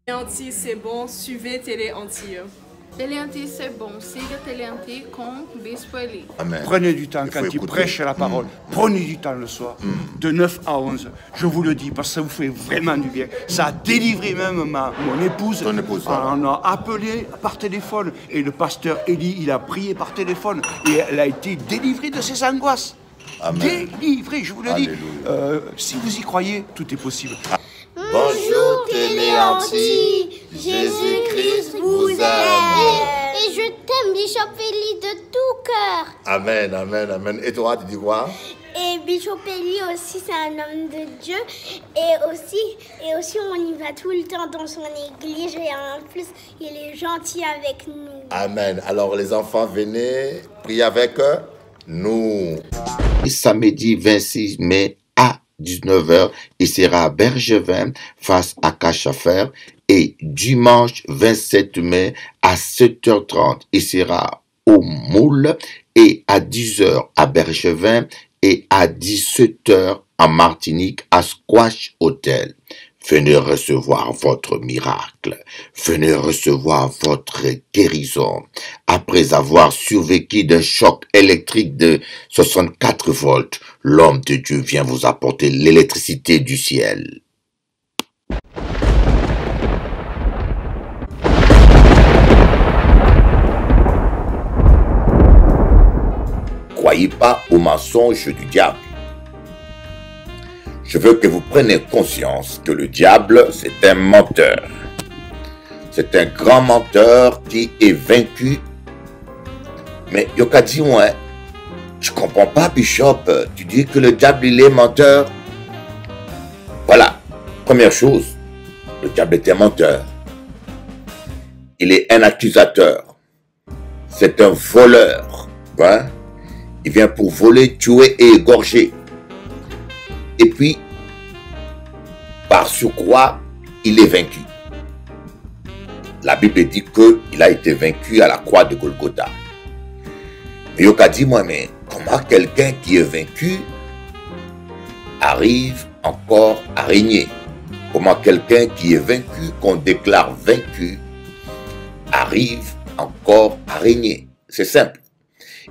Téléanti, c'est bon, suivez Téléanti. Téléanti, c'est bon, siga Téléanti com Bispo Eli. Amen. Prenez du temps quand il prêche la parole. Prenez du temps le soir, de 9 à 11. Je vous le dis parce que ça vous fait vraiment du bien. Ça a délivré même mon épouse. Ton épouse, On a appelé par téléphone et le pasteur Eli, il a prié par téléphone et elle a été délivrée de ses angoisses. Amen. Délivrée, je vous le dis. Alléluia. Si vous y croyez, tout est possible. Bonjour Téléanti, Jésus-Christ vous aime. Et je t'aime, Bishop Eli, de tout cœur. Amen, amen, amen. Et toi, tu dis quoi? Et Bishop Eli aussi, c'est un homme de Dieu. Et aussi, on y va tout le temps dans son église. Et en plus, il est gentil avec nous. Amen. Alors les enfants, venez prier avec nous. Samedi 26 mai à 19h, il sera à Bergevin face à Cachafer. Et dimanche 27 mai à 7h30, il sera au Moule et à 10h à Bergevin et à 17h en Martinique à Squash Hotel. Venez recevoir votre miracle. Venez recevoir votre guérison. Après avoir survécu d'un choc électrique de 64 volts, l'homme de Dieu vient vous apporter l'électricité du ciel. Croyez pas aux mensonges du diable. Je veux que vous preniez conscience que le diable, c'est un menteur. C'est un grand menteur qui est vaincu. Mais Yoka dit, ouais, je comprends pas, Bishop. Tu dis que le diable, il est menteur. Voilà. Première chose, le diable est un menteur. Il est un accusateur. C'est un voleur. Hein? Il vient pour voler, tuer et égorger. Et puis, par surcroît, il est vaincu. La Bible dit qu'il a été vaincu à la croix de Golgotha. Mais Yoka dit, moi, mais comment quelqu'un qui est vaincu arrive encore à régner? Comment quelqu'un qui est vaincu, qu'on déclare vaincu, arrive encore à régner? C'est simple.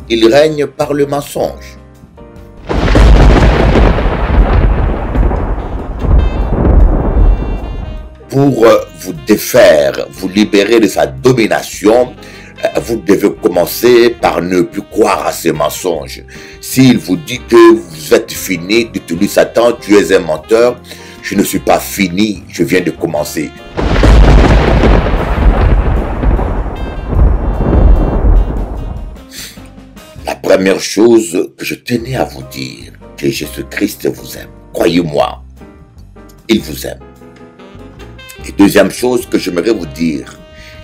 Il règne par le mensonge. Pour vous défaire, vous libérer de sa domination, vous devez commencer par ne plus croire à ces mensonges. S'il vous dit que vous êtes fini, dites-lui, Satan, tu es un menteur. Je ne suis pas fini, je viens de commencer. La première chose que je tenais à vous dire, que Jésus-Christ vous aime. Croyez-moi, il vous aime. Et deuxième chose que j'aimerais vous dire,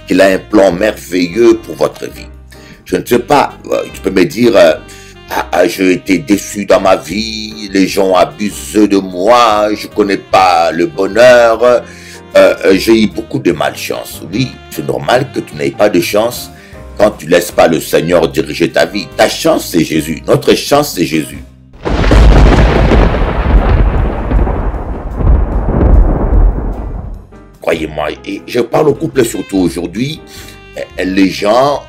qu'il a un plan merveilleux pour votre vie. Je ne sais pas, tu peux me dire, j'ai été déçu dans ma vie, les gens abusent de moi, je ne connais pas le bonheur, j'ai eu beaucoup de malchance. Oui, c'est normal que tu n'aies pas de chance quand tu ne laisses pas le Seigneur diriger ta vie. Ta chance, c'est Jésus. Notre chance, c'est Jésus. Croyez-moi, et je parle au couple surtout aujourd'hui, les gens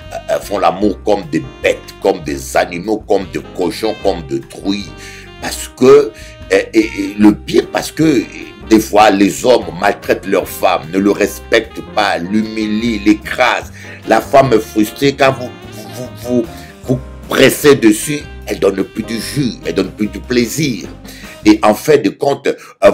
font l'amour comme des bêtes, comme des animaux, comme des cochons, comme des truies. Parce que, et le pire, parce que des fois, les hommes maltraitent leurs femmes, ne le respectent pas, l'humilient, l'écrasent. La femme est frustrée quand vous pressez dessus, elle donne plus du jus, elle donne plus du plaisir. Et en fait de compte,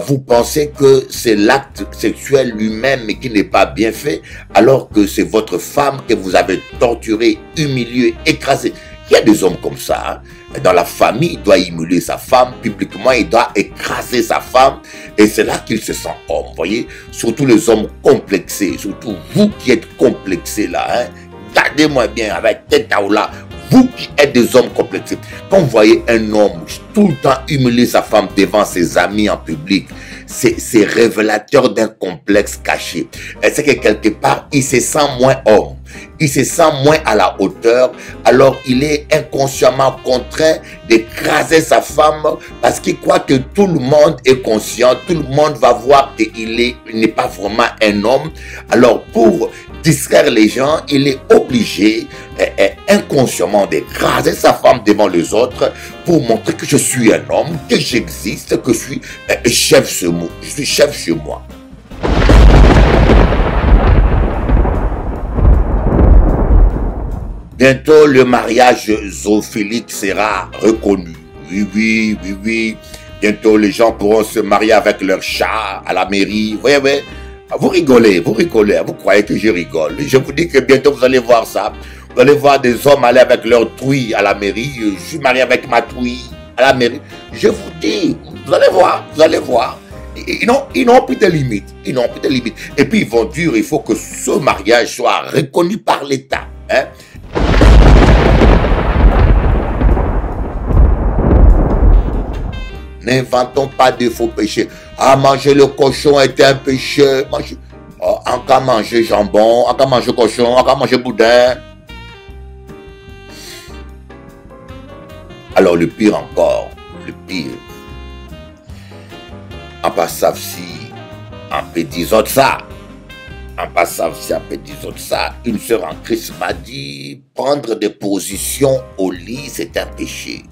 vous pensez que c'est l'acte sexuel lui-même qui n'est pas bien fait, alors que c'est votre femme que vous avez torturée, humiliée, écrasée. Il y a des hommes comme ça. Hein. Dans la famille, il doit humilier sa femme. Publiquement, il doit écraser sa femme. Et c'est là qu'il se sent homme. Vous voyez, surtout les hommes complexés. Surtout vous qui êtes complexés là. Hein. Gardez-moi bien avec tête à là. Vous qui êtes des hommes complexés. Quand vous voyez un homme tout le temps humilier sa femme devant ses amis en public, c'est révélateur d'un complexe caché. C'est que quelque part, il se sent moins homme. il se sent moins à la hauteur, alors il est inconsciemment contraint d'écraser sa femme parce qu'il croit que tout le monde est conscient, tout le monde va voir qu'il n'est pas vraiment un homme. Alors pour distraire les gens, il est obligé inconsciemment d'écraser sa femme devant les autres pour montrer que je suis un homme, que j'existe, que je suis chef sur moi. Je suis chef sur moi. Bientôt, le mariage zoophilique sera reconnu. Oui. Bientôt, les gens pourront se marier avec leur chat à la mairie. Oui. Vous rigolez. Vous croyez que je rigole. Je vous dis que bientôt, vous allez voir ça. Vous allez voir des hommes aller avec leur truie à la mairie. Je suis marié avec ma truie à la mairie. Je vous dis, vous allez voir. Ils n'ont plus de limites. Et puis, ils vont dire, il faut que ce mariage soit reconnu par l'État. Hein? N'inventons pas de faux péchés. Ah, manger le cochon était un péché. Encore manger jambon, encore manger cochon, encore manger boudin. Alors le pire encore, en passant si en pédisant ça, une sœur en Christ m'a dit, prendre des positions au lit, c'est un péché.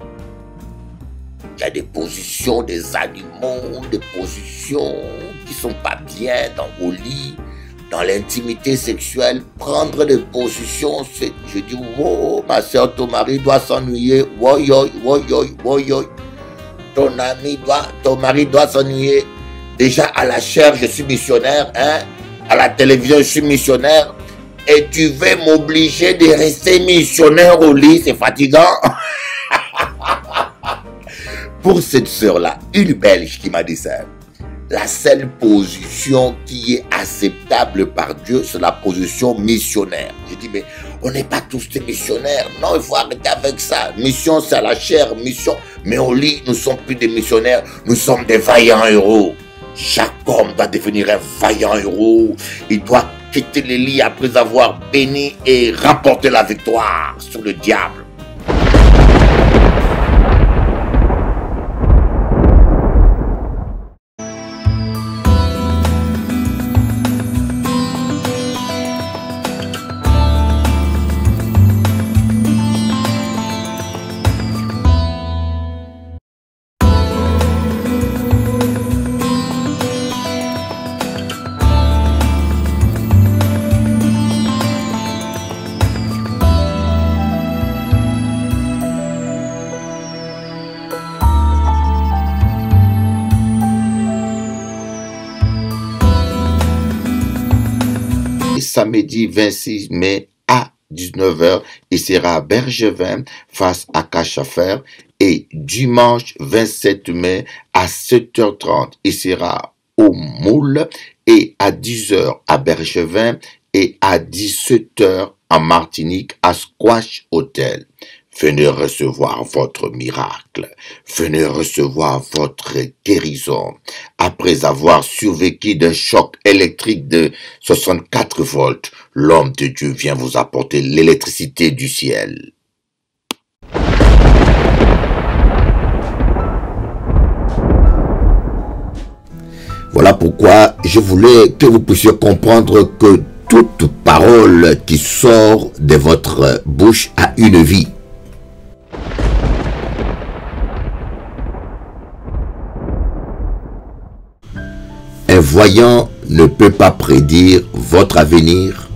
Il y a des positions des animaux, des positions qui sont pas bien au lit, dans l'intimité sexuelle. Prendre des positions, je dis, wow, ma soeur, ton mari doit s'ennuyer. Woyoy. Ton mari doit s'ennuyer. Déjà à la chair, je suis missionnaire, hein. À la télévision, je suis missionnaire. Et tu veux m'obliger de rester missionnaire au lit, c'est fatigant. Pour cette sœur-là, une Belge qui m'a dit ça, la seule position qui est acceptable par Dieu, c'est la position missionnaire. J'ai dit, mais on n'est pas tous des missionnaires. Non, il faut arrêter avec ça. Mission, c'est à la chair, mission. Mais au lit, nous ne sommes plus des missionnaires, nous sommes des vaillants héros. Chaque homme doit devenir un vaillant héros. Il doit quitter les lits après avoir béni et remporter la victoire sur le diable. Samedi 26 mai à 19h, il sera à Bergevin face à Cachafer. Et dimanche 27 mai à 7h30, il sera au Moule et à 10h à Bergevin et à 17h en Martinique à Squash Hotel. Venez recevoir votre miracle. Venez recevoir votre guérison. Après avoir survécu d'un choc électrique de 64 volts, l'homme de Dieu vient vous apporter l'électricité du ciel. Voilà pourquoi je voulais que vous puissiez comprendre que toute parole qui sort de votre bouche a une vie. Un voyant ne peut pas prédire votre avenir,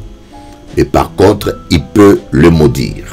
mais par contre, il peut le maudire.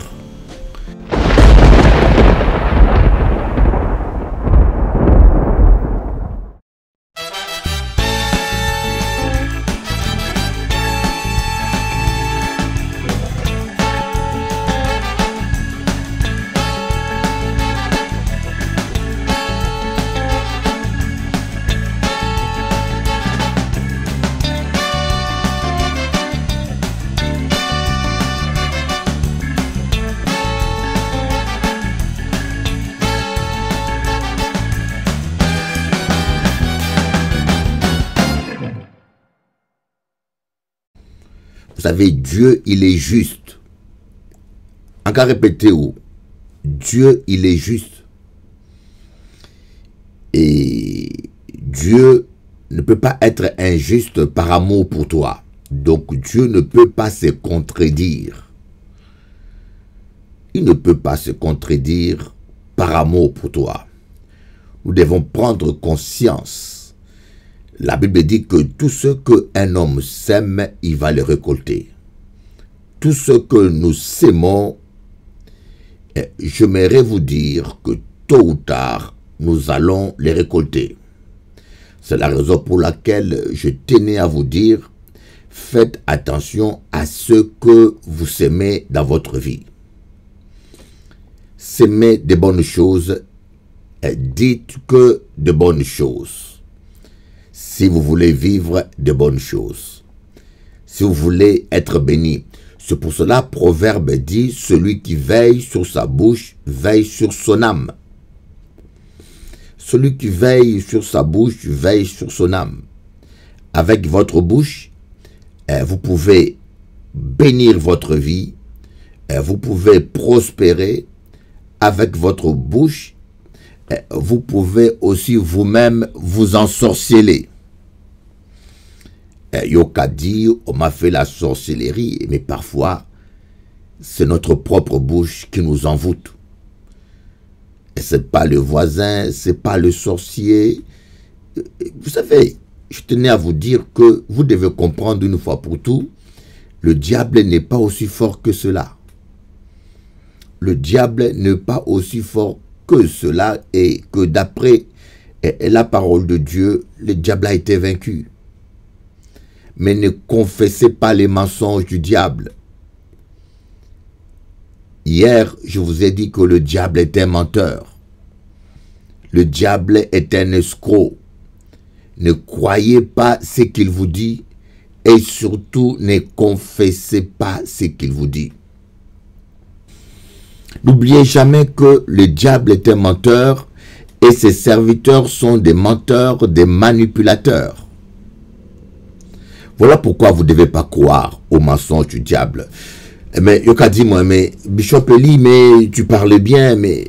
Vous savez, Dieu, il est juste. Encore répétez où? Dieu, il est juste. Et Dieu ne peut pas être injuste par amour pour toi. Donc Dieu ne peut pas se contredire. Il ne peut pas se contredire par amour pour toi. Nous devons prendre conscience. La Bible dit que tout ce qu'un homme sème, il va le récolter. Tout ce que nous sémons, j'aimerais vous dire que tôt ou tard, nous allons les récolter. C'est la raison pour laquelle je tenais à vous dire, faites attention à ce que vous sémez dans votre vie. Sémez de bonnes choses, dites que de bonnes choses. Si vous voulez vivre de bonnes choses, si vous voulez être béni, c'est pour cela Proverbe dit, celui qui veille sur sa bouche, veille sur son âme. Celui qui veille sur sa bouche, veille sur son âme. Avec votre bouche, vous pouvez bénir votre vie, vous pouvez prospérer. Avec votre bouche, vous pouvez aussi vous-même vous ensorceler. Yoka dit, on m'a fait la sorcellerie, mais parfois, c'est notre propre bouche qui nous envoûte. Et c'est pas le voisin, c'est pas le sorcier. Vous savez, je tenais à vous dire que vous devez comprendre une fois pour tout, le diable n'est pas aussi fort que cela. Le diable n'est pas aussi fort que cela et que d'après la parole de Dieu, le diable a été vaincu. Mais ne confessez pas les mensonges du diable. Hier, je vous ai dit que le diable est un menteur. Le diable est un escroc. Ne croyez pas ce qu'il vous dit et surtout ne confessez pas ce qu'il vous dit. N'oubliez jamais que le diable est un menteur et ses serviteurs sont des menteurs, des manipulateurs. Voilà pourquoi vous ne devez pas croire aux mensonges du diable. Mais Yoka dit, moi, mais Bishop Eli, mais tu parlais bien, mais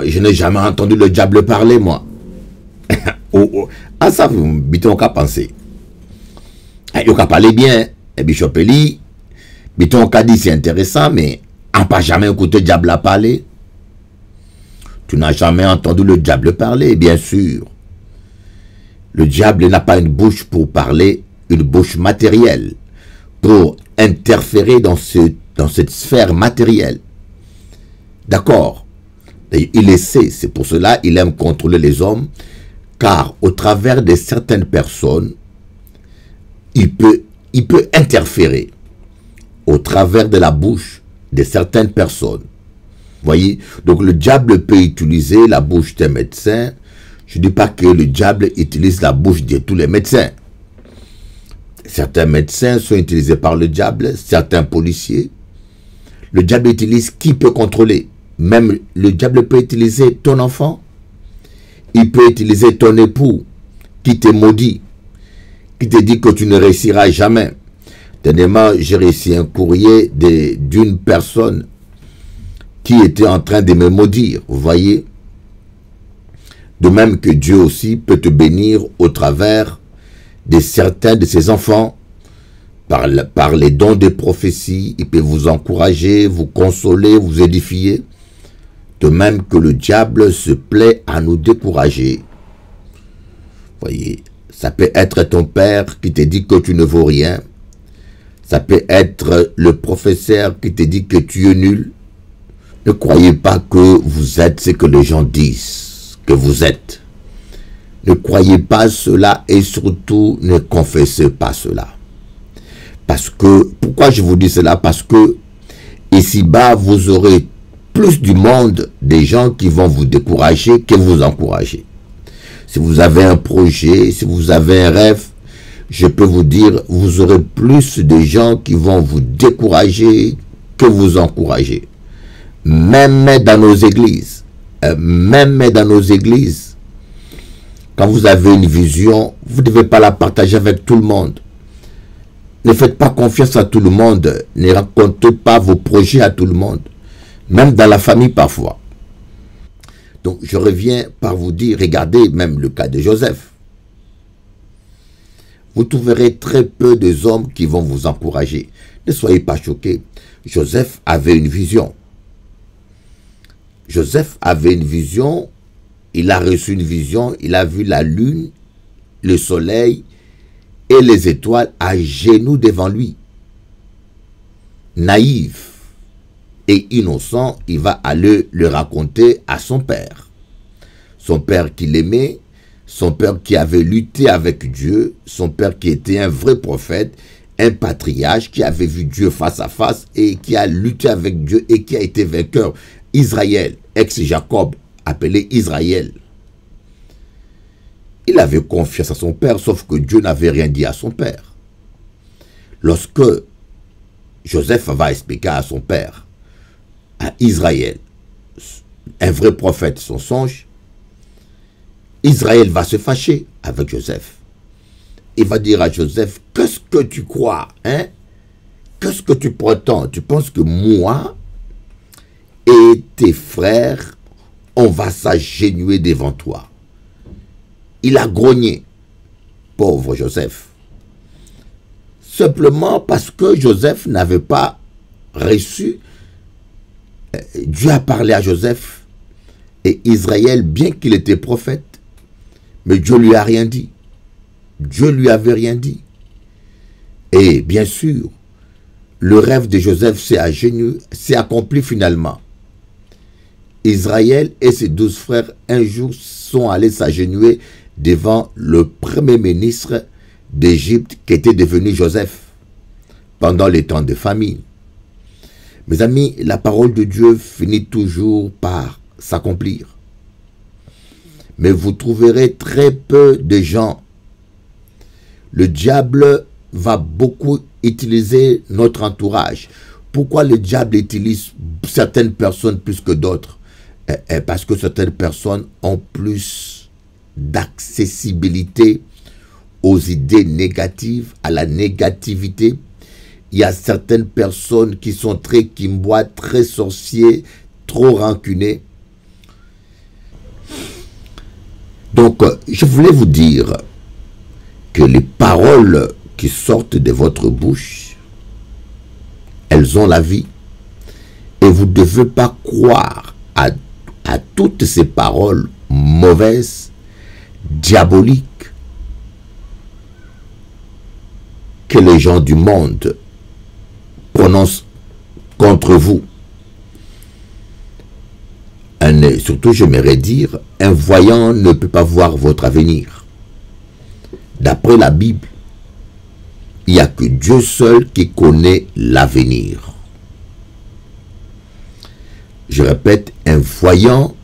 je n'ai jamais entendu le diable parler, moi. Ah, ça, vous bitons qu'à penser. Yoka parlait bien, Bishop Eli, bitons qu'à dit c'est intéressant, mais on n'a pas jamais écouté le diable à parler. Tu n'as jamais entendu le diable parler, bien sûr. Le diable n'a pas une bouche pour parler, une bouche matérielle, pour interférer dans cette sphère matérielle. D'accord? Il le sait, c'est pour cela qu'il aime contrôler les hommes, car au travers de certaines personnes, il peut interférer au travers de la bouche de certaines personnes. Voyez? Donc le diable peut utiliser la bouche des médecins. Je ne dis pas que le diable utilise la bouche de tous les médecins. Certains médecins sont utilisés par le diable, certains policiers. Le diable utilise qui peut contrôler. Même le diable peut utiliser ton enfant. Il peut utiliser ton époux qui te maudit, qui te dit que tu ne réussiras jamais. Dernièrement, j'ai reçu un courrier d'une personne qui était en train de me maudire. Vous voyez? De même que Dieu aussi peut te bénir au travers de certains de ses enfants, par les dons de prophétie. Il peut vous encourager, vous consoler, vous édifier. De même que le diable se plaît à nous décourager. Voyez, ça peut être ton père qui te dit que tu ne vaux rien. Ça peut être le professeur qui te dit que tu es nul. Ne croyez pas que vous êtes ce que les gens disent que vous êtes. Ne croyez pas cela et surtout ne confessez pas cela. Parce que, pourquoi je vous dis cela? Parce que ici-bas, vous aurez plus du monde des gens qui vont vous décourager que vous encourager. Si vous avez un projet, si vous avez un rêve, je peux vous dire, vous aurez plus de gens qui vont vous décourager que vous encourager. Même dans nos églises, quand vous avez une vision, vous ne devez pas la partager avec tout le monde. Ne faites pas confiance à tout le monde. Ne racontez pas vos projets à tout le monde. Même dans la famille parfois. Donc je reviens par vous dire, regardez même le cas de Joseph. Vous trouverez très peu de hommes qui vont vous encourager. Ne soyez pas choqués. Joseph avait une vision. Joseph avait une vision. Il a reçu une vision. Il a vu la lune, le soleil et les étoiles à genoux devant lui. Naïf et innocent, il va aller le raconter à son père. Son père qu'il aimait, son père qui avait lutté avec Dieu, son père qui était un vrai prophète, un patriarche qui avait vu Dieu face à face et qui a lutté avec Dieu et qui a été vainqueur. Israël, ex-Jacob, appelé Israël. Il avait confiance à son père, sauf que Dieu n'avait rien dit à son père. Lorsque Joseph va expliquer à son père, à Israël, un vrai prophète, son songe, Israël va se fâcher avec Joseph. Il va dire à Joseph, qu'est-ce que tu crois, hein? Qu'est-ce que tu prétends? Tu penses que moi et tes frères, on va s'agenouiller devant toi? Il a grogné, pauvre Joseph. Simplement parce que Joseph n'avait pas reçu. Dieu a parlé à Joseph et Israël, bien qu'il était prophète, mais Dieu lui a rien dit. Dieu lui avait rien dit. Et bien sûr, le rêve de Joseph s'est accompli finalement. Israël et ses 12 frères, un jour, sont allés s'agenouiller devant le premier ministre d'Égypte qui était devenu Joseph pendant les temps de famine. Mes amis, la parole de Dieu finit toujours par s'accomplir. Mais vous trouverez très peu de gens. Le diable va beaucoup utiliser notre entourage. Pourquoi le diable utilise certaines personnes plus que d'autres? Parce que certaines personnes ont plus d'accessibilité aux idées négatives, à la négativité. Il y a certaines personnes qui sont très quimbois, très sorciers, trop rancunés. Donc, je voulais vous dire que les paroles qui sortent de votre bouche, elles ont la vie. Et vous ne devez pas croire à toutes ces paroles mauvaises, diaboliques, que les gens du monde prononcent contre vous. Surtout, j'aimerais dire, un voyant ne peut pas voir votre avenir. D'après la Bible, il n'y a que Dieu seul qui connaît l'avenir. Je répète, un voyant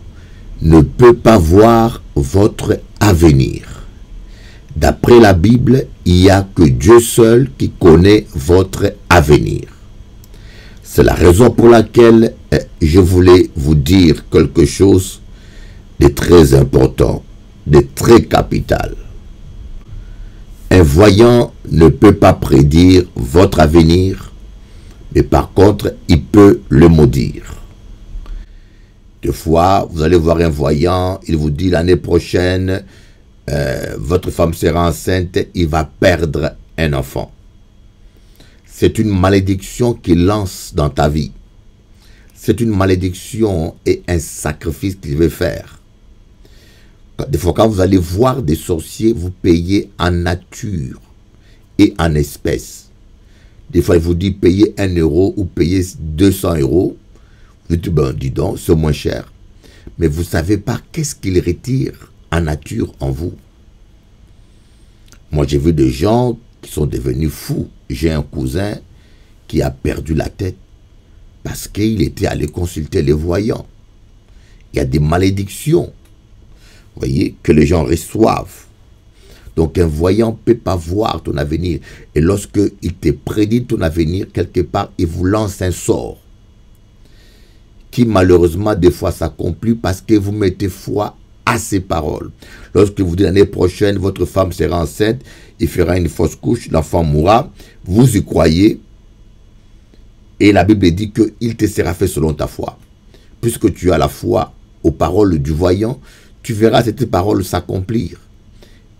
ne peut pas voir votre avenir. D'après la Bible, il n'y a que Dieu seul qui connaît votre avenir. C'est la raison pour laquelle je voulais vous dire quelque chose de très important, de très capital. Un voyant ne peut pas prédire votre avenir, mais par contre, il peut le maudire. Des fois, vous allez voir un voyant, il vous dit l'année prochaine, votre femme sera enceinte, il va perdre un enfant. C'est une malédiction qu'il lance dans ta vie. C'est une malédiction et un sacrifice qu'il veut faire. Des fois, quand vous allez voir des sorciers, vous payez en nature et en espèces. Des fois, il vous dit payer 1 euro ou payer 200 euros. Vous dites, ben, dis donc, c'est moins cher. Mais vous ne savez pas qu'est-ce qu'il retire en nature en vous. Moi, j'ai vu des gens qui sont devenus fous. J'ai un cousin qui a perdu la tête parce qu'il était allé consulter les voyants. Il y a des malédictions, vous voyez, que les gens reçoivent. Donc un voyant ne peut pas voir ton avenir. Et lorsqu'il te prédit ton avenir, quelque part, il vous lance un sort qui malheureusement des fois s'accomplit parce que vous mettez foi à ces paroles. Lorsque vous dites l'année prochaine, votre femme sera enceinte, il fera une fausse couche, l'enfant mourra, vous y croyez. Et la Bible dit qu'il te sera fait selon ta foi. Puisque tu as la foi aux paroles du voyant, tu verras cette parole s'accomplir.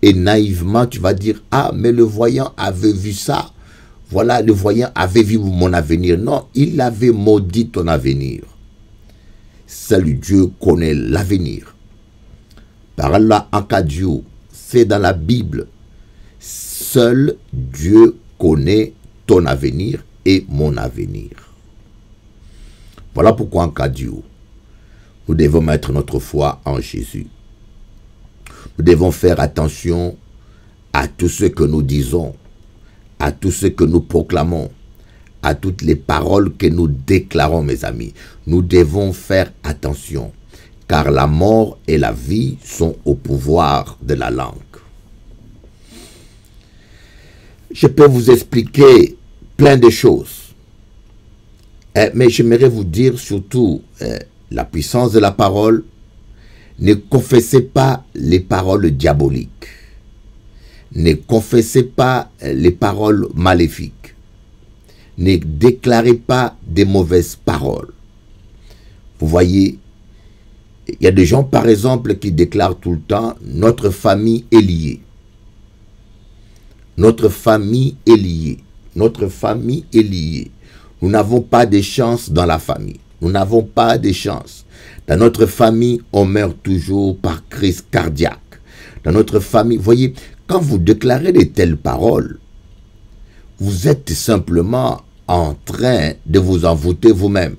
Et naïvement, tu vas dire, ah, mais le voyant avait vu ça. Voilà, le voyant avait vu mon avenir. Non, il avait maudit ton avenir. Seul Dieu connaît l'avenir. Par Allah, en cas Dieu, c'est dans la Bible. Seul Dieu connaît ton avenir et mon avenir. Voilà pourquoi en cas Dieu, nous devons mettre notre foi en Jésus. Nous devons faire attention à tout ce que nous disons, à tout ce que nous proclamons, à toutes les paroles que nous déclarons, mes amis. Nous devons faire attention, car la mort et la vie sont au pouvoir de la langue. Je peux vous expliquer plein de choses, mais j'aimerais vous dire surtout la puissance de la parole. Ne confessez pas les paroles diaboliques. Ne confessez pas les paroles maléfiques. Ne déclarez pas des mauvaises paroles. Vous voyez, il y a des gens, par exemple, qui déclarent tout le temps « Notre famille est liée. Notre famille est liée. Notre famille est liée. Nous n'avons pas de chance dans la famille. Nous n'avons pas de chance. Dans notre famille, on meurt toujours par crise cardiaque. Dans notre famille, vous voyez, quand vous déclarez de telles paroles, vous êtes simplement en train de vous envoûter vous-même.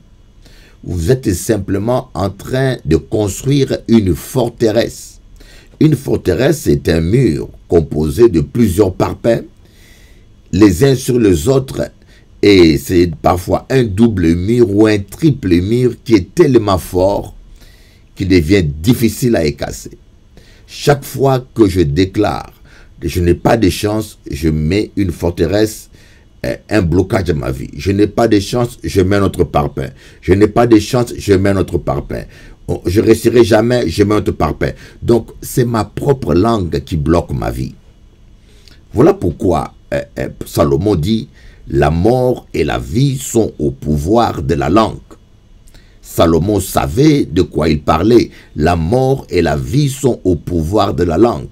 Vous êtes simplement en train de construire une forteresse. Une forteresse, c'est un mur composé de plusieurs parpaings, les uns sur les autres, et c'est parfois un double mur ou un triple mur qui est tellement fort qu'il devient difficile à casser. Chaque fois que je déclare que je n'ai pas de chance, je mets une forteresse, un blocage à ma vie. Je n'ai pas de chance, je mets un autre parpaing. Je n'ai pas de chance, je mets un autre parpaing. Je ne réussirai jamais, je mets un autre parpaing. Donc, c'est ma propre langue qui bloque ma vie. Voilà pourquoi Salomon dit, la mort et la vie sont au pouvoir de la langue. Salomon savait de quoi il parlait. La mort et la vie sont au pouvoir de la langue.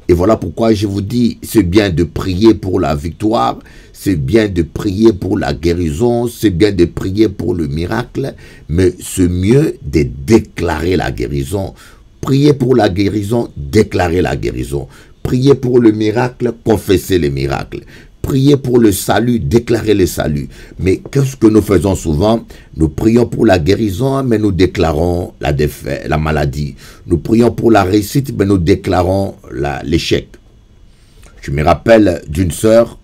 Et voilà pourquoi je vous dis, c'est bien de prier pour la victoire, c'est bien de prier pour la guérison, c'est bien de prier pour le miracle, mais c'est mieux de déclarer la guérison. Prier pour la guérison, déclarer la guérison. Prier pour le miracle, confesser le miracle. Prier pour le salut, déclarer le salut. Mais qu'est-ce que nous faisons souvent? Nous prions pour la guérison, mais nous déclarons la défaite, la maladie. Nous prions pour la réussite, mais nous déclarons l'échec. Je me rappelle d'une sœur,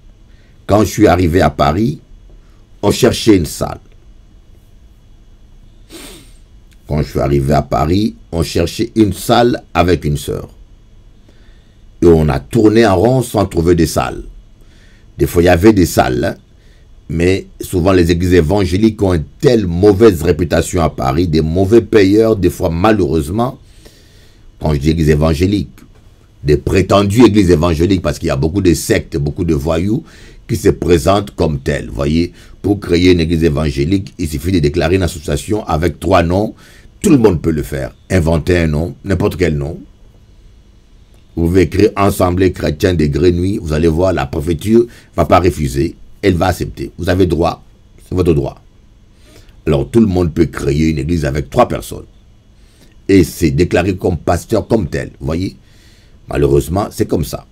quand je suis arrivé à Paris, on cherchait une salle. Quand je suis arrivé à Paris, on cherchait une salle avec une sœur. Et on a tourné en rond sans trouver de salle. Des fois, il y avait des salles, hein, mais souvent les églises évangéliques ont une telle mauvaise réputation à Paris, des mauvais payeurs, des fois malheureusement, quand je dis église évangélique, des prétendues églises évangéliques, parce qu'il y a beaucoup de sectes, beaucoup de voyous qui se présentent comme tels. Vous voyez, pour créer une église évangélique, il suffit de déclarer une association avec 3 noms, tout le monde peut le faire. Inventer un nom, n'importe quel nom. Vous pouvez écrire Assemblée chrétienne des Grenouilles, vous allez voir, la préfecture ne va pas refuser, elle va accepter. Vous avez droit, c'est votre droit. Alors tout le monde peut créer une église avec 3 personnes. Et c'est déclaré comme pasteur comme tel, vous voyez. Malheureusement, c'est comme ça.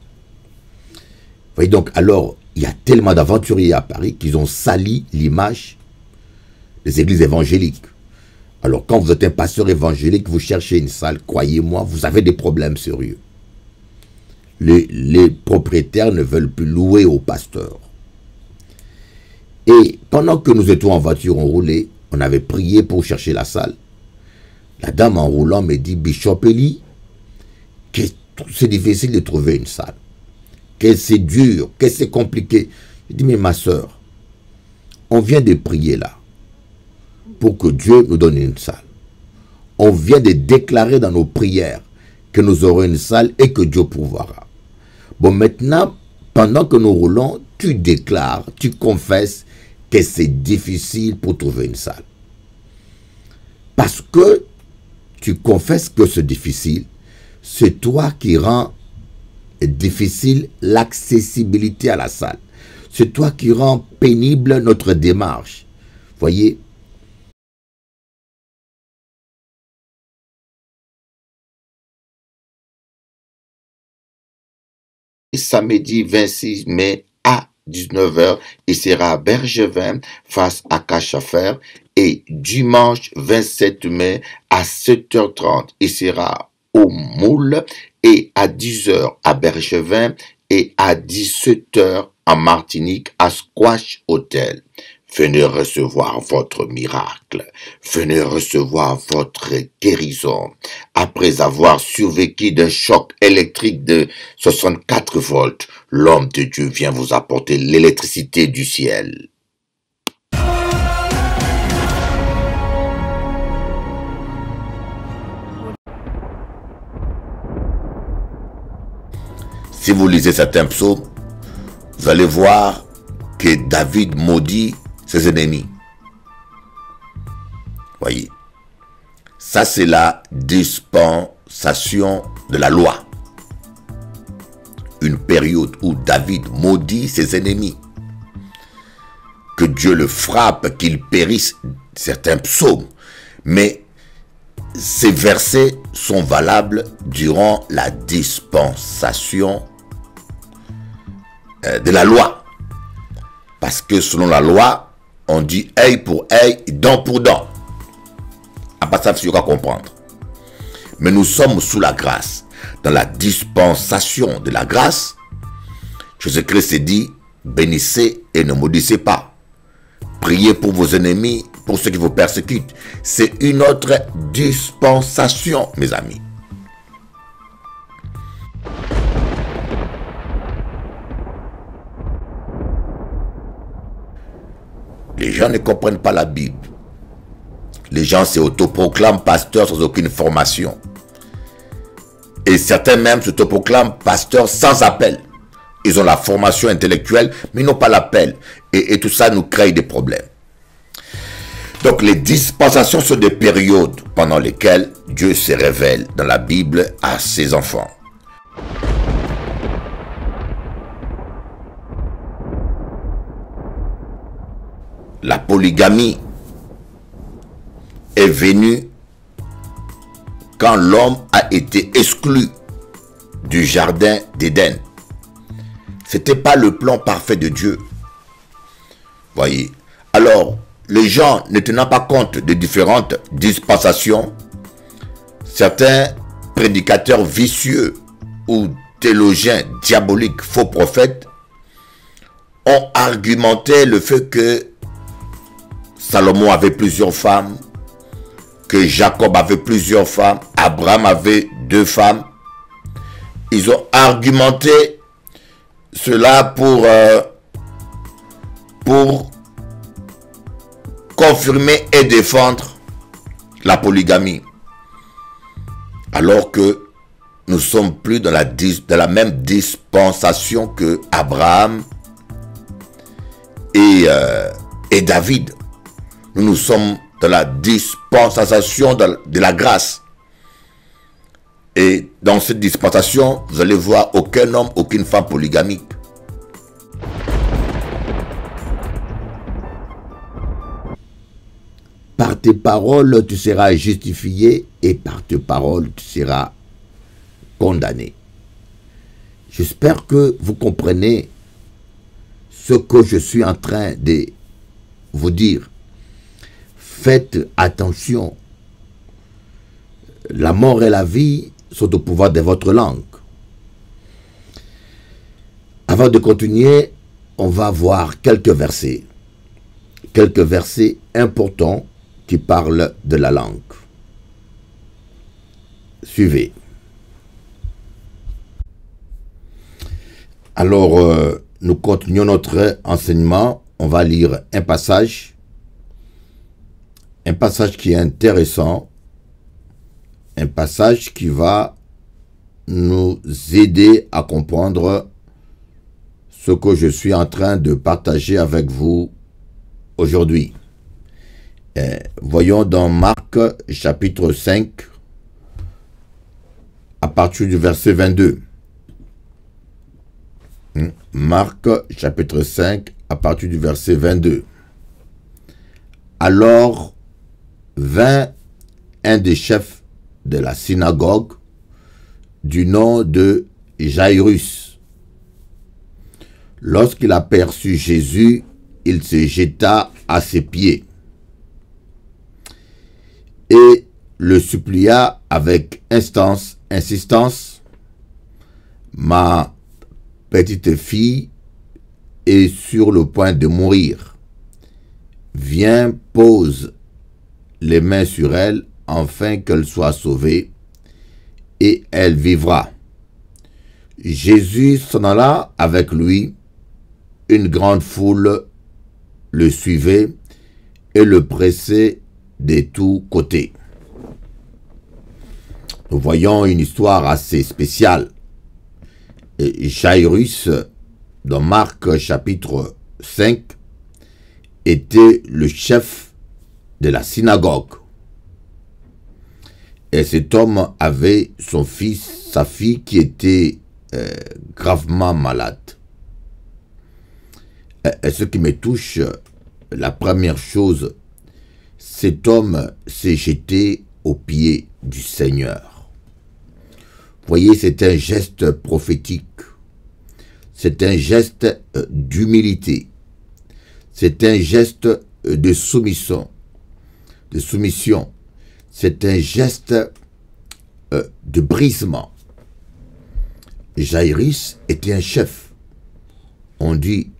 Vous voyez donc, alors, il y a tellement d'aventuriers à Paris qu'ils ont sali l'image des églises évangéliques. Alors quand vous êtes un pasteur évangélique, vous cherchez une salle, croyez-moi, vous avez des problèmes sérieux. Les propriétaires ne veulent plus louer aux pasteurs. Et pendant que nous étions en voiture, on roulait, on avait prié pour chercher la salle. La dame en roulant me dit, Bishop Eli, que c'est difficile de trouver une salle. Que c'est dur, que c'est compliqué. Je dis, mais ma soeur, on vient de prier là, pour que Dieu nous donne une salle. on vient de déclarer dans nos prières que nous aurons une salle et que Dieu pourvoira. Bon, maintenant, pendant que nous roulons, tu déclares, tu confesses que c'est difficile pour trouver une salle. Parce que tu confesses que c'est difficile, c'est toi qui rends difficile l'accessibilité à la salle. C'est toi qui rends pénible notre démarche. Voyez? Samedi 26 mai à 19h, il sera à Bergevin face à Cachafer. Et dimanche 27 mai à 7h30, il sera au Moule et à 10h à Bergevin et à 17h en Martinique à Squash Hotel. Venez recevoir votre miracle. Venez recevoir votre guérison. Après avoir survécu d'un choc électrique de 64 volts, l'homme de Dieu vient vous apporter l'électricité du ciel. Si vous lisez certains psaumes, vous allez voir que David maudit ses ennemis. Voyez, ça c'est la dispensation de la loi. Une période où David maudit ses ennemis. Que Dieu le frappe, qu'il périsse, certains psaumes. Mais ces versets sont valables durant la dispensation de la loi. Parce que selon la loi, on dit œil pour œil, dent pour dent. À part ça, il faut comprendre. Mais nous sommes sous la grâce. Dans la dispensation de la grâce, Jésus-Christ s'est dit, bénissez et ne maudissez pas. Priez pour vos ennemis, pour ceux qui vous persécutent. C'est une autre dispensation, mes amis. Les gens ne comprennent pas la Bible. Les gens s'autoproclament pasteurs sans aucune formation. Et certains même s'autoproclament pasteurs sans appel. Ils ont la formation intellectuelle, mais ils n'ont pas l'appel. Et tout ça nous crée des problèmes. Donc les dispensations sont des périodes pendant lesquelles Dieu se révèle dans la Bible à ses enfants. La polygamie est venue quand l'homme a été exclu du jardin d'Éden. Ce n'était pas le plan parfait de Dieu. Voyez. Alors, les gens ne tenant pas compte de différentes dispensations, certains prédicateurs vicieux ou théologiens diaboliques, faux prophètes, ont argumenté le fait que Salomon avait plusieurs femmes, que Jacob avait plusieurs femmes, Abraham avait 2 femmes. Ils ont argumenté cela pour confirmer et défendre la polygamie. Alors que nous ne sommes plus dans la même dispensation que Abraham et David. Nous sommes dans la dispensation de la grâce. Et dans cette dispensation, vous allez voir aucun homme, aucune femme polygamique. Par tes paroles, tu seras justifié et par tes paroles, tu seras condamné. J'espère que vous comprenez ce que je suis en train de vous dire. Faites attention. La mort et la vie sont au pouvoir de votre langue. Avant de continuer, on va voir quelques versets. Quelques versets importants qui parlent de la langue. Suivez. Alors, nous continuons notre enseignement. On va lire un passage qui est intéressant un passage qui va nous aider à comprendre ce que je suis en train de partager avec vous aujourd'hui. Voyons dans Marc chapitre 5 à partir du verset 22. Marc chapitre 5 à partir du verset 22. Alors vint un des chefs de la synagogue du nom de Jairus. Lorsqu'il aperçut Jésus, il se jeta à ses pieds et le supplia avec insistance, ma petite fille est sur le point de mourir. Viens, pose les mains sur elle, afin qu'elle soit sauvée, et elle vivra. Jésus s'en alla avec lui. Une grande foule le suivait et le pressait de tous côtés. Nous voyons une histoire assez spéciale. Jairus, dans Marc chapitre 5, était le chef de la synagogue. Et cet homme avait sa fille qui était gravement malade. Et ce qui me touche, la première chose, cet homme s'est jeté aux pieds du Seigneur. Voyez, c'est un geste prophétique. C'est un geste d'humilité. C'est un geste de soumission. C'est un geste de brisement. Jairus était un chef. On dit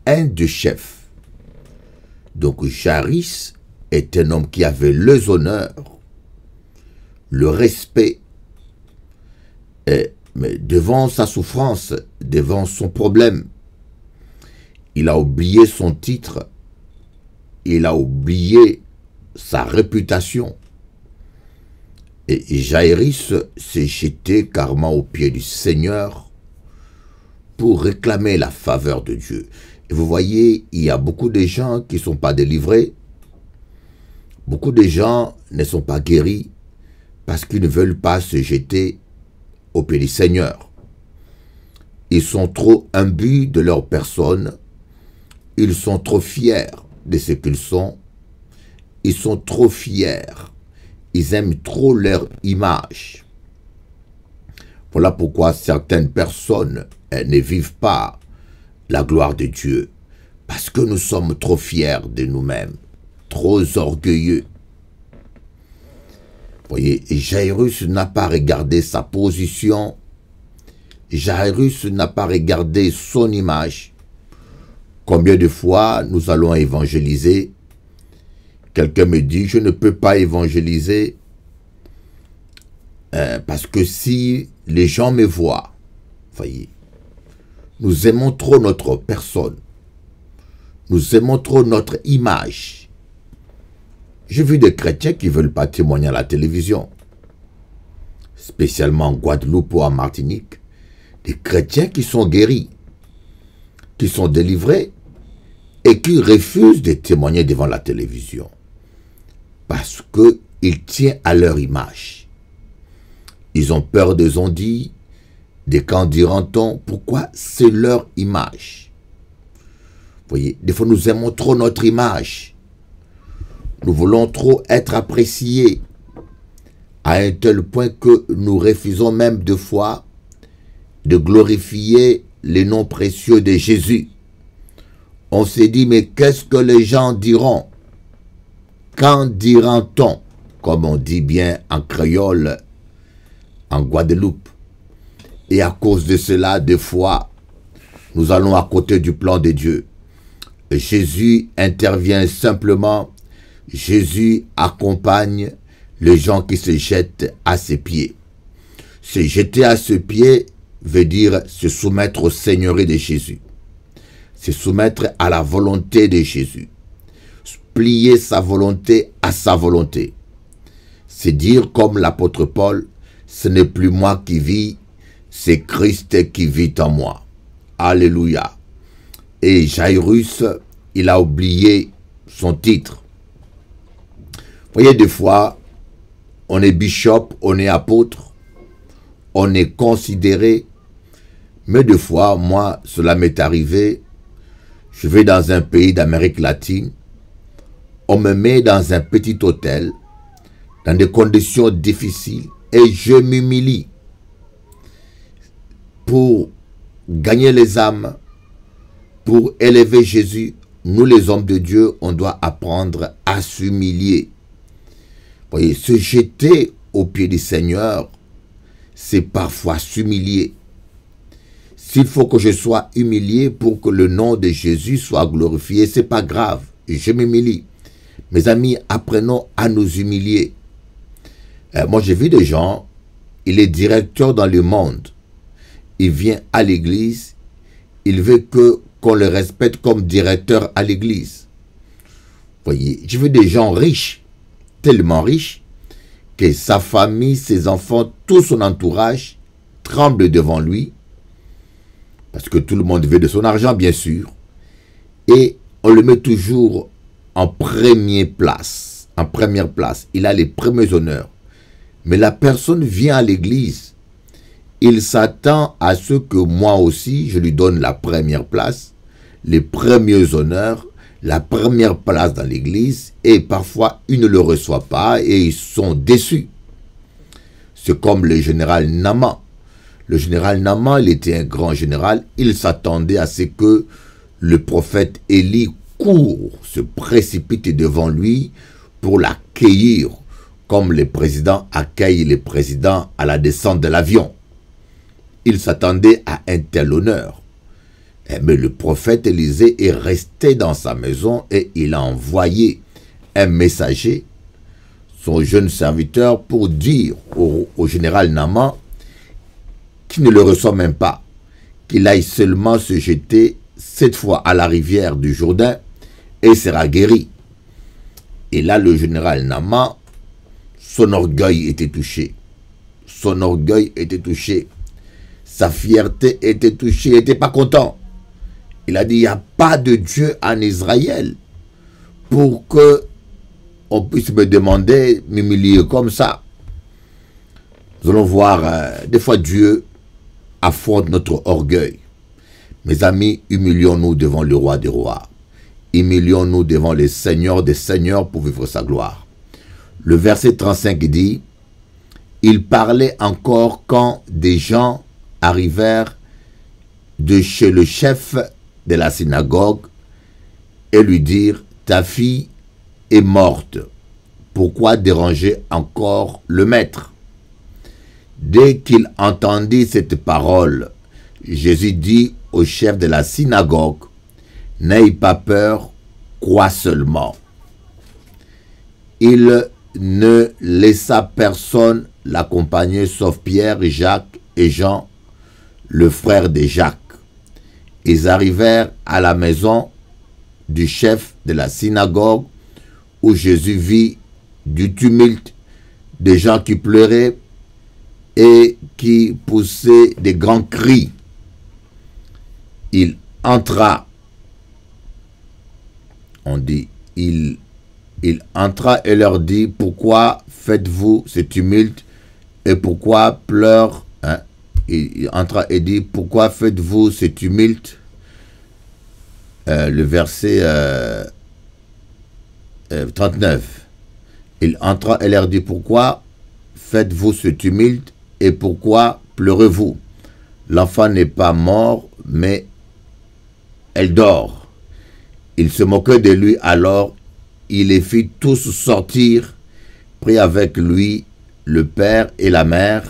un des chefs. Donc Jairus est un homme qui avait les honneurs, le respect, mais devant sa souffrance, devant son problème, il a oublié son titre, il a oublié sa réputation. Et Jairus s'est jeté carrément aux pieds du Seigneur pour réclamer la faveur de Dieu. Et vous voyez, il y a beaucoup de gens qui ne sont pas délivrés. Beaucoup de gens ne sont pas guéris parce qu'ils ne veulent pas se jeter aux pieds du Seigneur. Ils sont trop imbus de leur personne. Ils sont trop fiers de ce qu'ils sont. Ils sont trop fiers. Ils aiment trop leur image. Voilà pourquoi certaines personnes ne vivent pas la gloire de Dieu. Parce que nous sommes trop fiers de nous-mêmes. Trop orgueilleux. Vous voyez, Jairus n'a pas regardé sa position. Jairus n'a pas regardé son image. Combien de fois nous allons évangéliser? Quelqu'un me dit, je ne peux pas évangéliser parce que si les gens me voient, voyez, nous aimons trop notre personne. Nous aimons trop notre image. J'ai vu des chrétiens qui ne veulent pas témoigner à la télévision, spécialement en Guadeloupe ou en Martinique. Des chrétiens qui sont guéris, qui sont délivrés et qui refusent de témoigner devant la télévision. Parce qu'ils tiennent à leur image. Ils ont peur des on-dit, des qu'en diront-on. Pourquoi? C'est leur image. Vous voyez, des fois nous aimons trop notre image. Nous voulons trop être appréciés à un tel point que nous refusons même de fois de glorifier les noms précieux de Jésus. On s'est dit, mais qu'est-ce que les gens diront? Qu'en dira-t-on? Comme on dit bien en créole, en Guadeloupe. Et à cause de cela, des fois, nous allons à côté du plan de Dieu. Jésus intervient simplement. Jésus accompagne les gens qui se jettent à ses pieds. Se jeter à ses pieds veut dire se soumettre au seigneurie de Jésus. Se soumettre à la volonté de Jésus. Plier sa volonté à sa volonté. C'est dire comme l'apôtre Paul, ce n'est plus moi qui vis, c'est Christ qui vit en moi. Alléluia. Et Jairus, il a oublié son titre. Vous voyez, des fois, on est bishop, on est apôtre, on est considéré, mais des fois, moi, cela m'est arrivé, je vais dans un pays d'Amérique latine, on me met dans un petit hôtel, dans des conditions difficiles, et je m'humilie pour gagner les âmes, pour élever Jésus. Nous, les hommes de Dieu, on doit apprendre à s'humilier. Vous voyez, se jeter aux pieds du Seigneur, c'est parfois s'humilier. S'il faut que je sois humilié pour que le nom de Jésus soit glorifié, c'est pas grave, je m'humilie. Mes amis, apprenons à nous humilier. Moi, j'ai vu des gens, il est directeur dans le monde. Il vient à l'église, il veut qu'on le respecte comme directeur à l'église. Voyez, j'ai vu des gens riches, tellement riches, que sa famille, ses enfants, tout son entourage tremblent devant lui, parce que tout le monde veut de son argent, bien sûr, et on le met toujours en première place. Il a les premiers honneurs. Mais la personne vient à l'église, il s'attend à ce que moi aussi, je lui donne la première place, les premiers honneurs, la première place dans l'église, et parfois, ils ne le reçoivent pas et ils sont déçus. C'est comme le général Naaman. Le général Naaman, il était un grand général, il s'attendait à ce que le prophète Élie court, se précipite devant lui pour l'accueillir, comme les présidents accueillent les présidents à la descente de l'avion. Il s'attendait à un tel honneur. Mais le prophète Élisée est resté dans sa maison et il a envoyé un messager, son jeune serviteur, pour dire au général Naaman qu'il ne le reçoit même pas, qu'il aille seulement se jeter cette fois à la rivière du Jourdain et sera guéri. Et là, le général Naaman, son orgueil était touché. Son orgueil était touché. Sa fierté était touchée. Il n'était pas content. Il a dit, il n'y a pas de Dieu en Israël pour que on puisse me demander, m'humilier comme ça. Nous allons voir, des fois Dieu affronte notre orgueil. Mes amis, humilions-nous devant le roi des rois. Humilions-nous devant le Seigneur des seigneurs pour vivre sa gloire. Le verset 35 dit, « Il parlait encore quand des gens arrivèrent de chez le chef de la synagogue et lui dirent, « Ta fille est morte. Pourquoi déranger encore le maître ?» Dès qu'il entendit cette parole, Jésus dit au chef de la synagogue, « N'aie pas peur, crois seulement. » Il ne laissa personne l'accompagner sauf Pierre, Jacques et Jean, le frère de Jacques. Ils arrivèrent à la maison du chef de la synagogue où Jésus vit du tumulte, des gens qui pleuraient et qui poussaient des grands cris. Il entra, on dit, il entra et leur dit, pourquoi faites-vous ce tumulte et pourquoi pleure, hein? Il entra et dit, pourquoi faites-vous ce tumulte? Le verset 39. Il entra et leur dit, pourquoi faites-vous ce tumulte et pourquoi pleurez-vous? L'enfant n'est pas mort, mais elle dort. Il se moquait de lui, alors il les fit tous sortir, prit avec lui le père et la mère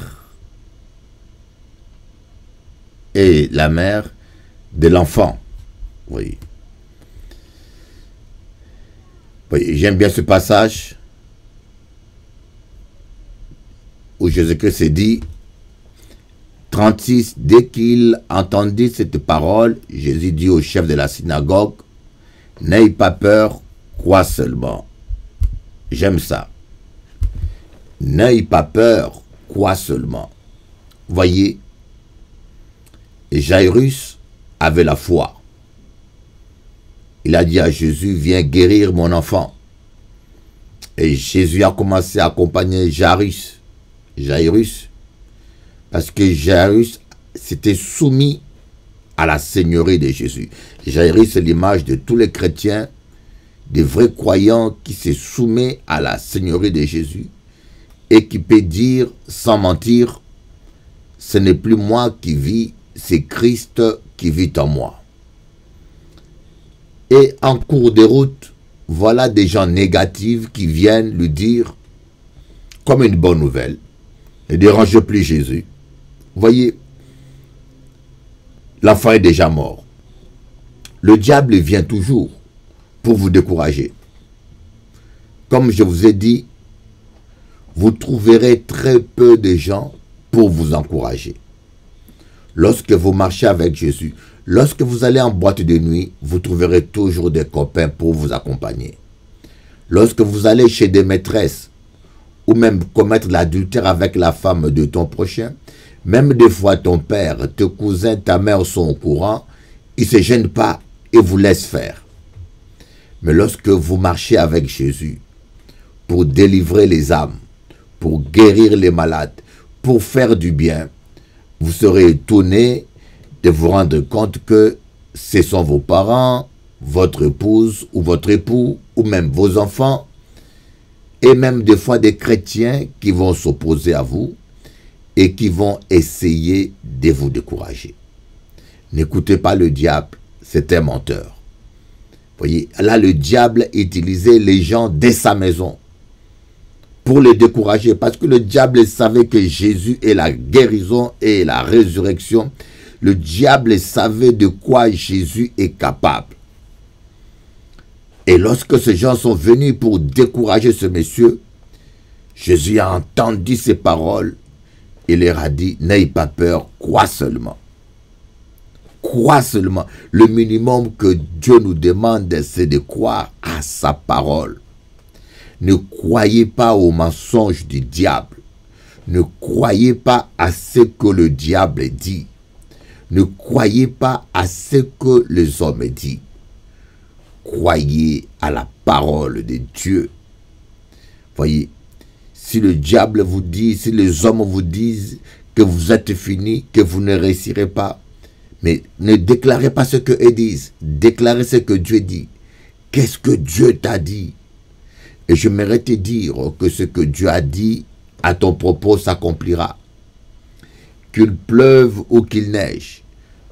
de l'enfant. Oui. Oui, j'aime bien ce passage où Jésus-Christ s'est dit, 36, dès qu'il entendit cette parole, Jésus dit au chef de la synagogue, « N'aie pas peur, crois seulement. » J'aime ça. n'aie pas peur, crois seulement. Voyez, Jairus avait la foi. Il a dit à Jésus, viens guérir mon enfant. Et Jésus a commencé à accompagner Jairus, parce que Jairus s'était soumis à la seigneurie de Jésus. Jairus, c'est l'image de tous les chrétiens, des vrais croyants qui se soumettent à la seigneurie de Jésus et qui peut dire sans mentir, ce n'est plus moi qui vis, c'est Christ qui vit en moi. Et en cours de route, voilà des gens négatifs qui viennent lui dire, comme une bonne nouvelle, ne dérange plus Jésus. Voyez, l'enfant est déjà mort. Le diable vient toujours pour vous décourager. Comme je vous ai dit, vous trouverez très peu de gens pour vous encourager. Lorsque vous marchez avec Jésus, lorsque vous allez en boîte de nuit, vous trouverez toujours des copains pour vous accompagner. Lorsque vous allez chez des maîtresses, ou même commettre l'adultère avec la femme de ton prochain, même des fois ton père, tes cousins, ta mère sont au courant, ils ne se gênent pas et vous laissent faire. Mais lorsque vous marchez avec Jésus, pour délivrer les âmes, pour guérir les malades, pour faire du bien, vous serez étonné de vous rendre compte que ce sont vos parents, votre épouse ou votre époux, ou même vos enfants, et même des fois des chrétiens qui vont s'opposer à vous et qui vont essayer de vous décourager. N'écoutez pas le diable, c'est un menteur. Voyez, là le diable utilisait les gens dès sa maison pour les décourager, parce que le diable savait que Jésus est la guérison et la résurrection. Le diable savait de quoi Jésus est capable. Et lorsque ces gens sont venus pour décourager ce monsieur, Jésus a entendu ces paroles et leur a dit, n'ayez pas peur, crois seulement. Crois seulement. Le minimum que Dieu nous demande, c'est de croire à sa parole. Ne croyez pas aux mensonges du diable. Ne croyez pas à ce que le diable dit. Ne croyez pas à ce que les hommes disent. Croyez à la parole de Dieu. Voyez, si le diable vous dit, si les hommes vous disent que vous êtes fini, que vous ne réussirez pas, mais ne déclarez pas ce qu'eux disent. Déclarez ce que Dieu dit. Qu'est-ce que Dieu t'a dit? Et j'aimerais te dire que ce que Dieu a dit à ton propos s'accomplira. Qu'il pleuve ou qu'il neige,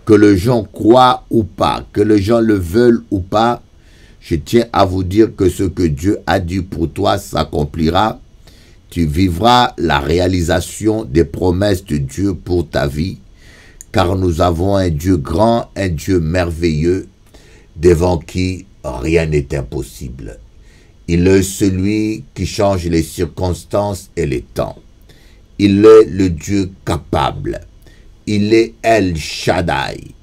que les gens croient ou pas, que les gens le veulent ou pas, je tiens à vous dire que ce que Dieu a dit pour toi s'accomplira. Tu vivras la réalisation des promesses de Dieu pour ta vie, car nous avons un Dieu grand, un Dieu merveilleux, devant qui rien n'est impossible. Il est celui qui change les circonstances et les temps. Il est le Dieu capable. Il est El Shaddai.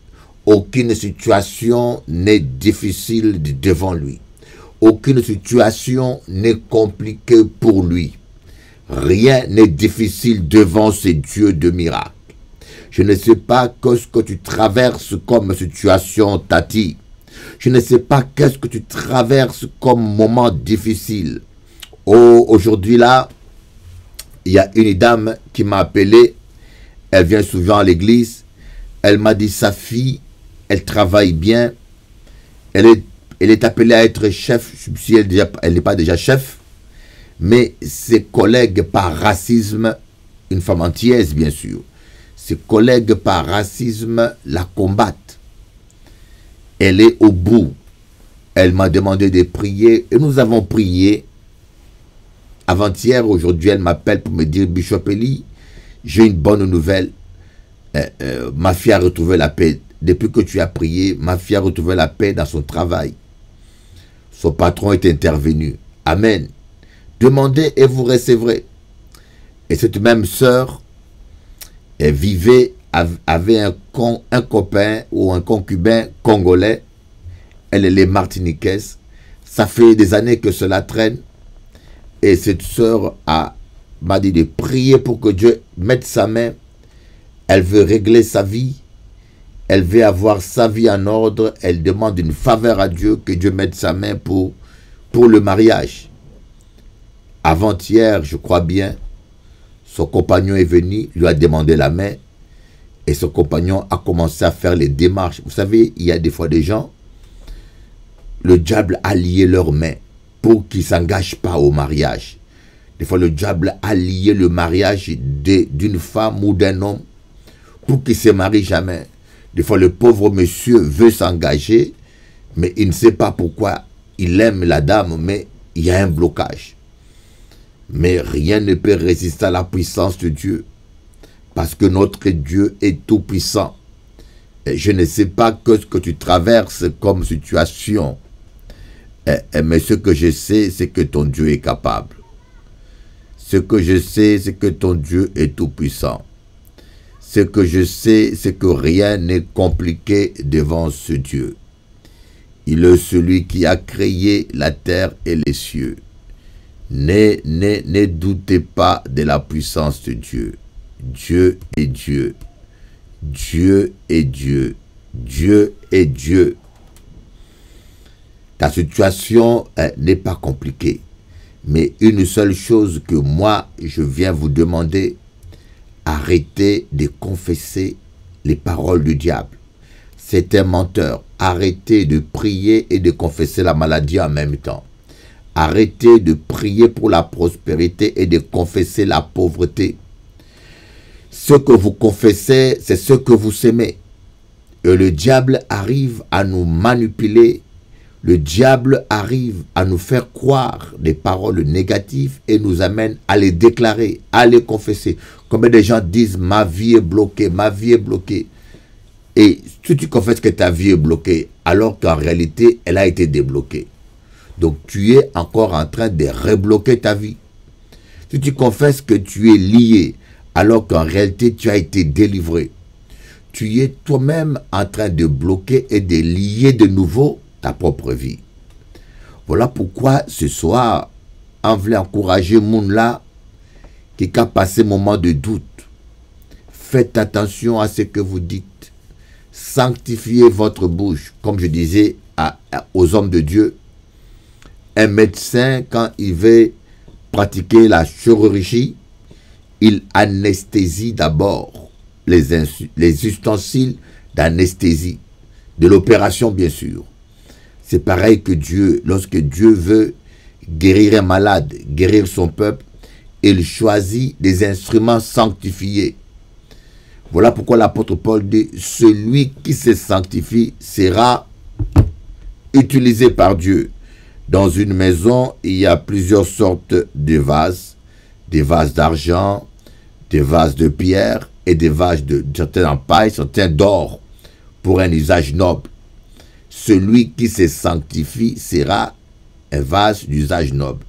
Aucune situation n'est difficile devant lui. Aucune situation n'est compliquée pour lui. Rien n'est difficile devant ce Dieu de miracles. Je ne sais pas ce que tu traverses comme situation, Tati. Je ne sais pas qu'est-ce que tu traverses comme moment difficile. Oh, aujourd'hui là, il y a une dame qui m'a appelé. Elle vient souvent à l'église. Elle m'a dit, sa fille, elle travaille bien. Elle est appelée à être chef, si elle n'est pas déjà chef. Mais ses collègues par racisme, une femme antillaise bien sûr, ses collègues par racisme la combattent. Elle est au bout. Elle m'a demandé de prier et nous avons prié. Avant-hier, aujourd'hui, elle m'appelle pour me dire, Bishop Eli, j'ai une bonne nouvelle. Ma fille a retrouvé la paix. Depuis que tu as prié, ma fille a retrouvé la paix dans son travail. Son patron est intervenu. Amen. Demandez et vous recevrez. Et cette même sœur, elle avait un copain ou un concubin congolais. Elle est martiniquaise. Ça fait des années que cela traîne. Et cette sœur a m'a dit de prier pour que Dieu mette sa main. Elle veut régler sa vie. Elle veut avoir sa vie en ordre. Elle demande une faveur à Dieu, que Dieu mette sa main pour le mariage. Avant-hier, je crois bien, son compagnon est venu, lui a demandé la main. Et son compagnon a commencé à faire les démarches. Vous savez, il y a des fois des gens, le diable a lié leurs mains pour qu'ils ne s'engagent pas au mariage. Des fois, le diable a lié le mariage d'une femme ou d'un homme pour qu'il ne se marie jamais. Des fois, le pauvre monsieur veut s'engager, mais il ne sait pas pourquoi il aime la dame, mais il y a un blocage. Mais rien ne peut résister à la puissance de Dieu, parce que notre Dieu est tout puissant. Et je ne sais pas ce que tu traverses comme situation, mais ce que je sais, c'est que ton Dieu est capable. Ce que je sais, c'est que ton Dieu est tout puissant. Ce que je sais, c'est que rien n'est compliqué devant ce Dieu. Il est celui qui a créé la terre et les cieux. Ne doutez pas de la puissance de Dieu. Dieu est Dieu. Dieu est Dieu. Dieu est Dieu. Ta situation n'est pas compliquée. Mais une seule chose que moi, je viens vous demander, arrêtez de confesser les paroles du diable. C'est un menteur. Arrêtez de prier et de confesser la maladie en même temps. Arrêtez de prier pour la prospérité et de confesser la pauvreté. Ce que vous confessez, c'est ce que vous semez. Et le diable arrive à nous manipuler. Le diable arrive à nous faire croire des paroles négatives et nous amène à les déclarer, à les confesser. Combien de gens disent « ma vie est bloquée, ma vie est bloquée ». Et si tu confesses que ta vie est bloquée, alors qu'en réalité, elle a été débloquée. Donc tu es encore en train de rebloquer ta vie. Si tu confesses que tu es lié, alors qu'en réalité, tu as été délivré, tu es toi-même en train de bloquer et de lier de nouveau ta propre vie. Voilà pourquoi ce soir, on veut encourager Mounla qui a passé un moment de doute. Faites attention à ce que vous dites. Sanctifiez votre bouche. Comme je disais aux hommes de Dieu, un médecin, quand il veut pratiquer la chirurgie, il anesthésie d'abord les ustensiles d'anesthésie, de l'opération bien sûr. C'est pareil que Dieu, lorsque Dieu veut guérir un malade, guérir son peuple, il choisit des instruments sanctifiés. Voilà pourquoi l'apôtre Paul dit, celui qui se sanctifie sera utilisé par Dieu. Dans une maison, il y a plusieurs sortes de vases, des vases d'argent, des vases de pierre et des vases de certains en paille, certains d'or, pour un usage noble. Celui qui se sanctifie sera un vase d'usage noble.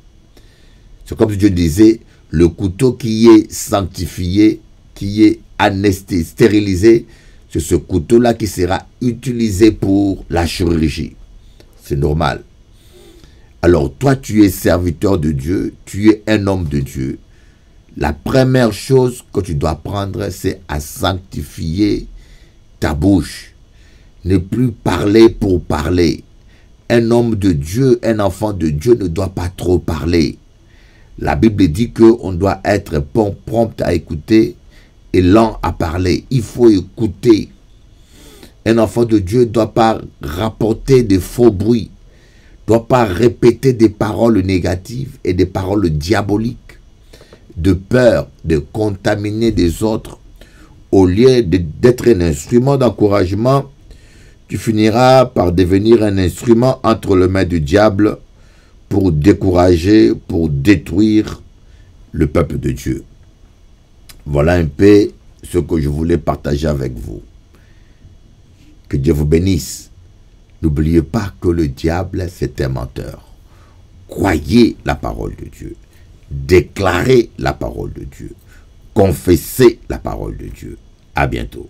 C'est comme si Dieu disait, le couteau qui est sanctifié, qui est anesthésié, stérilisé, c'est ce couteau-là qui sera utilisé pour la chirurgie. C'est normal. Alors toi, tu es serviteur de Dieu, tu es un homme de Dieu. La première chose que tu dois prendre, c'est à sanctifier ta bouche. Ne plus parler pour parler. Un homme de Dieu, un enfant de Dieu ne doit pas trop parler. La Bible dit qu'on doit être prompt à écouter et lent à parler. Il faut écouter. Un enfant de Dieu ne doit pas rapporter de faux bruits, ne doit pas répéter des paroles négatives et des paroles diaboliques, de peur de contaminer des autres. Au lieu d'être un instrument d'encouragement, tu finiras par devenir un instrument entre les mains du diable pour décourager, pour détruire le peuple de Dieu. Voilà un peu ce que je voulais partager avec vous. Que Dieu vous bénisse. N'oubliez pas que le diable, c'est un menteur. Croyez la parole de Dieu. Déclarez la parole de Dieu. Confessez la parole de Dieu. À bientôt.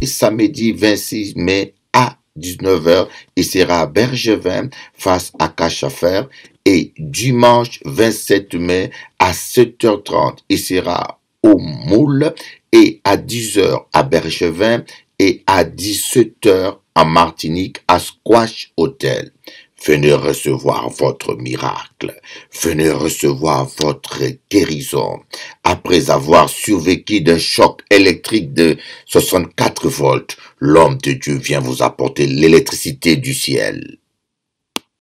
Samedi 26 mai à 19h, il sera à Bergevin face à Cachafer. et dimanche 27 mai à 7h30. Il sera au Moule et à 10h à Bergevin et à 17h en Martinique à Squash Hotel. Venez recevoir votre miracle. Venez recevoir votre guérison. Après avoir survécu d'un choc électrique de 64 volts, l'homme de Dieu vient vous apporter l'électricité du ciel.